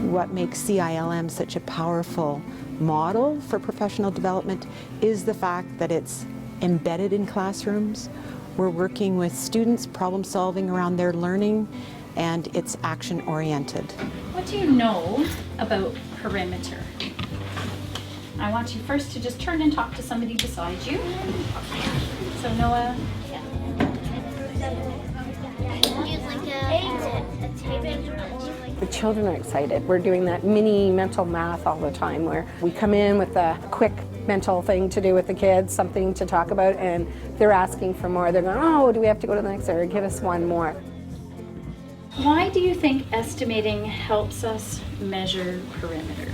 What makes CILM such a powerful model for professional development is the fact that it's embedded in classrooms. We're working with students, problem solving around their learning, and it's action oriented. What do you know about perimeter? I want you first to just turn and talk to somebody beside you. So Noah. The children are excited. We're doing that mini mental math all the time where we come in with a quick mental thing to do with the kids, something to talk about, and they're asking for more. They're going, oh, do we have to go to the next area? Give us one more. Why do you think estimating helps us measure perimeter?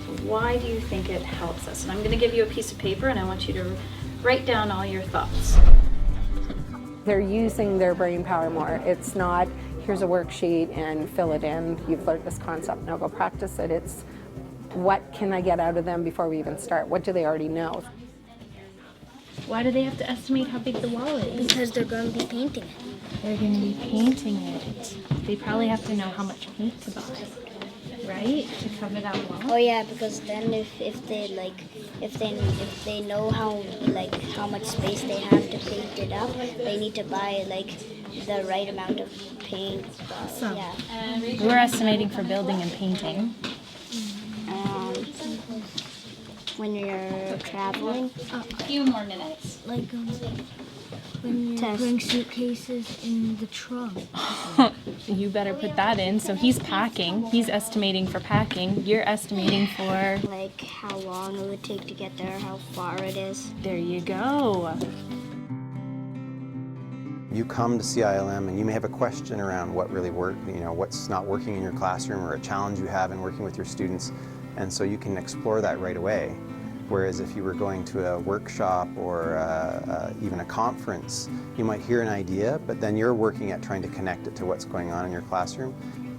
So why do you think it helps us? And I'm going to give you a piece of paper and I want you to write down all your thoughts. They're using their brain power more. It's not, here's a worksheet and fill it in. You've learned this concept, now go practice it. It's what can I get out of them before we even start? What do they already know? Why do they have to estimate how big the wall is? Because they're going to be painting it. They're going to be painting it. They probably have to know how much paint to buy, right? To cover that wall. Oh yeah, because then if they know how much space they have to paint it up, they need to buy the right amount of paint. Awesome. Yeah. We're estimating for building and painting. When you're traveling. A few more minutes. When you're putting suitcases in the trunk. You better put that in. So he's packing. He's estimating for packing. You're estimating for... How long it would take to get there, how far it is. There you go. You come to CILM and you may have a question around what really worked, what's not working in your classroom or a challenge you have in working with your students, and so you can explore that right away. Whereas if you were going to a workshop or even a conference, you might hear an idea, but then you're working at trying to connect it to what's going on in your classroom.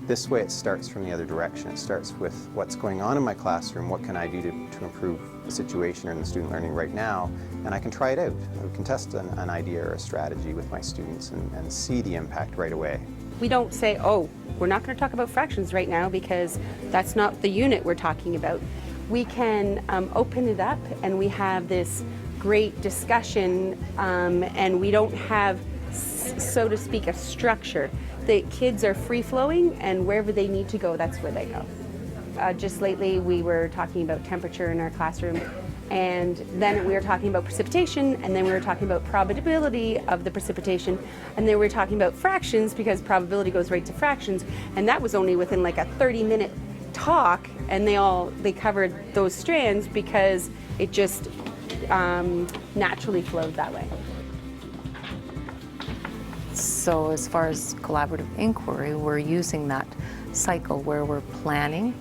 This way it starts from the other direction. It starts with what's going on in my classroom, what can I do to improve the situation or the student learning right now, and I can try it out. I can test an idea or a strategy with my students and see the impact right away. We don't say, oh, we're not going to talk about fractions right now because that's not the unit we're talking about. We can open it up and we have this great discussion and we don't have, so to speak, a structure. The kids are free-flowing and wherever they need to go, that's where they go. Just lately we were talking about temperature in our classroom, and then we were talking about precipitation, and then we were talking about probability of the precipitation, and then we were talking about fractions because probability goes right to fractions, and that was only within a 30-minute talk, and they covered those strands because it just naturally flowed that way. So as far as collaborative inquiry, we're using that cycle where we're planning,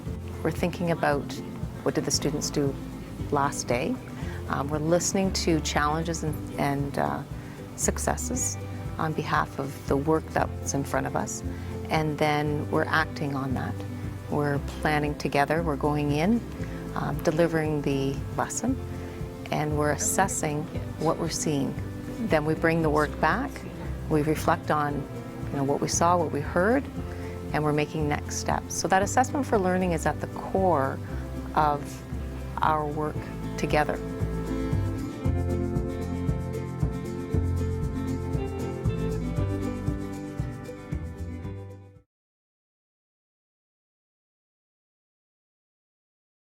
we're thinking about what did the students do last day, we're listening to challenges and successes on behalf of the work that's in front of us, and then we're acting on that. We're planning together, we're going in, delivering the lesson, and we're assessing what we're seeing. Then we bring the work back, we reflect on what we saw, what we heard, and we're making next steps. So that assessment for learning is at the core of our work together.